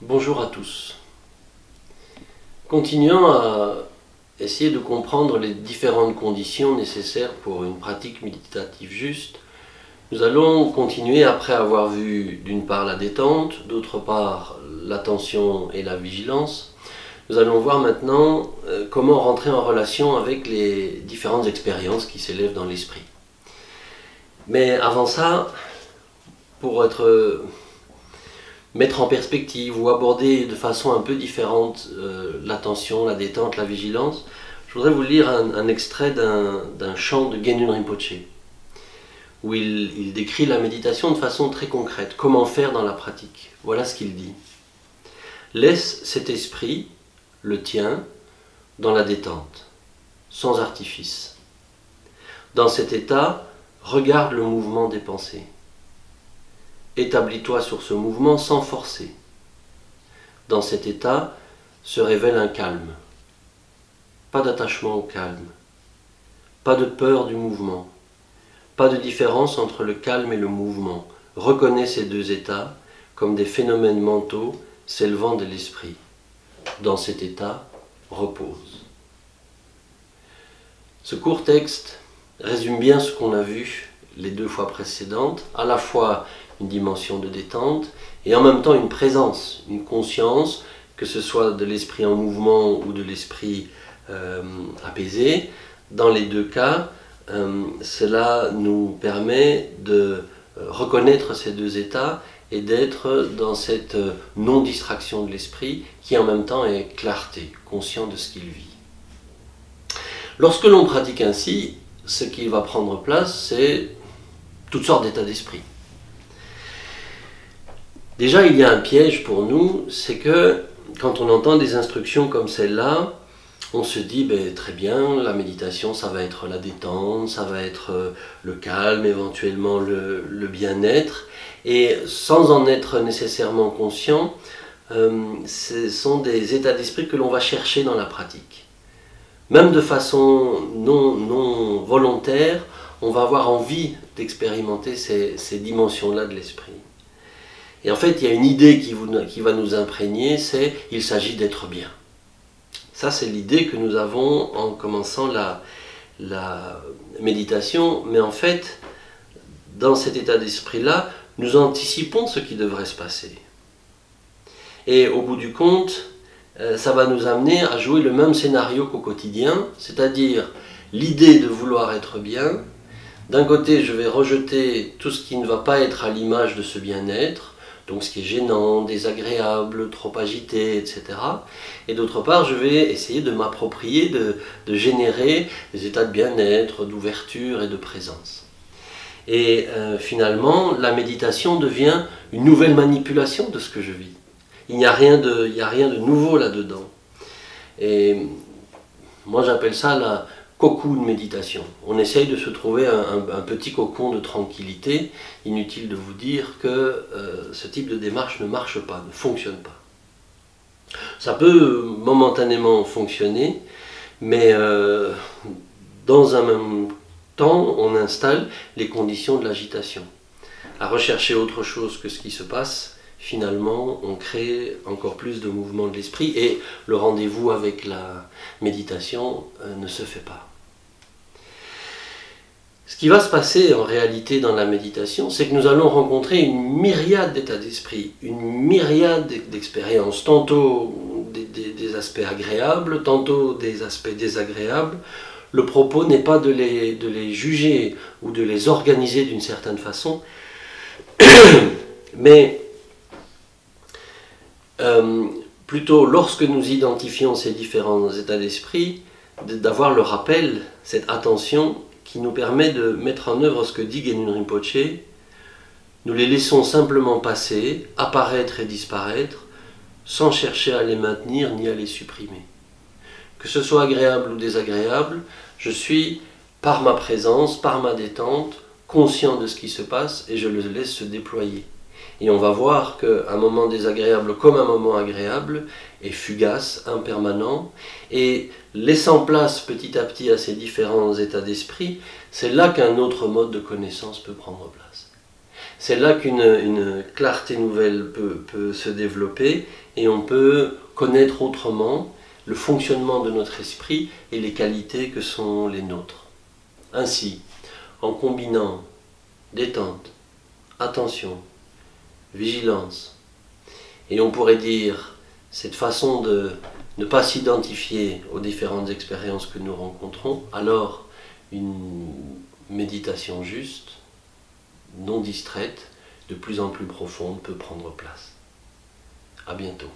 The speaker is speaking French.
Bonjour à tous. Continuons à essayer de comprendre les différentes conditions nécessaires pour une pratique méditative juste. Nous allons continuer après avoir vu d'une part la détente, d'autre part l'attention et la vigilance. Nous allons voir maintenant comment rentrer en relation avec les différentes expériences qui s'élèvent dans l'esprit. Mais avant ça, pour mettre en perspective ou aborder de façon un peu différente l'attention, la détente, la vigilance, je voudrais vous lire un extrait d'un chant de Genun Rinpoche, où il décrit la méditation de façon très concrète, comment faire dans la pratique. Voilà ce qu'il dit. Laisse cet esprit, le tien, dans la détente, sans artifice. Dans cet état, regarde le mouvement des pensées. Établis-toi sur ce mouvement sans forcer. Dans cet état se révèle un calme. Pas d'attachement au calme. Pas de peur du mouvement. Pas de différence entre le calme et le mouvement. Reconnais ces deux états comme des phénomènes mentaux s'élevant de l'esprit. Dans cet état, repose. Ce court texte résume bien ce qu'on a vu les deux fois précédentes, à la fois une dimension de détente et en même temps une présence, une conscience, que ce soit de l'esprit en mouvement ou de l'esprit apaisé. Dans les deux cas, cela nous permet de reconnaître ces deux états et d'être dans cette non-distraction de l'esprit qui en même temps est clarté, conscient de ce qu'il vit. Lorsque l'on pratique ainsi, ce qui va prendre place, c'est toutes sortes d'états d'esprit. Déjà, il y a un piège pour nous, c'est que quand on entend des instructions comme celle-là, on se dit, très bien, la méditation, ça va être la détente, ça va être le calme, éventuellement le bien-être, et sans en être nécessairement conscient, ce sont des états d'esprit que l'on va chercher dans la pratique. Même de façon non volontaire, on va avoir envie d'expérimenter ces dimensions-là de l'esprit. Et en fait, il y a une idée qui va nous imprégner, c'est « il s'agit d'être bien ». Ça, c'est l'idée que nous avons en commençant la méditation, mais en fait, dans cet état d'esprit-là, nous anticipons ce qui devrait se passer. Et au bout du compte, ça va nous amener à jouer le même scénario qu'au quotidien, c'est-à-dire l'idée de vouloir être bien. D'un côté, je vais rejeter tout ce qui ne va pas être à l'image de ce bien-être, donc ce qui est gênant, désagréable, trop agité, etc. Et d'autre part, je vais essayer de m'approprier, de générer des états de bien-être, d'ouverture et de présence. Et finalement, la méditation devient une nouvelle manipulation de ce que je vis. Il n'y a rien de nouveau là-dedans. Et moi, j'appelle ça la cocoon méditation. On essaye de se trouver un petit cocon de tranquillité. Inutile de vous dire que ce type de démarche ne marche pas, ne fonctionne pas. Ça peut momentanément fonctionner, mais dans un même temps, on installe les conditions de l'agitation. À rechercher autre chose que ce qui se passe, finalement, on crée encore plus de mouvements de l'esprit et le rendez-vous avec la méditation ne se fait pas. Ce qui va se passer en réalité dans la méditation, c'est que nous allons rencontrer une myriade d'états d'esprit, une myriade d'expériences, tantôt des aspects agréables, tantôt des aspects désagréables. Le propos n'est pas de les juger ou de les organiser d'une certaine façon, mais plutôt lorsque nous identifions ces différents états d'esprit, d'avoir le rappel, cette attention qui nous permet de mettre en œuvre ce que dit Genun Rinpoche. Nous les laissons simplement passer, apparaître et disparaître, sans chercher à les maintenir ni à les supprimer. Que ce soit agréable ou désagréable, je suis, par ma présence, par ma détente, conscient de ce qui se passe et je le laisse se déployer. Et on va voir qu'un moment désagréable comme un moment agréable est fugace, impermanent, et laissant place petit à petit à ces différents états d'esprit, c'est là qu'un autre mode de connaissance peut prendre place. C'est là qu'une clarté nouvelle peut se développer et on peut connaître autrement le fonctionnement de notre esprit et les qualités que sont les nôtres. Ainsi, en combinant détente, attention, vigilance, et on pourrait dire cette façon de ne pas s'identifier aux différentes expériences que nous rencontrons, alors une méditation juste, non distraite, de plus en plus profonde peut prendre place. À bientôt.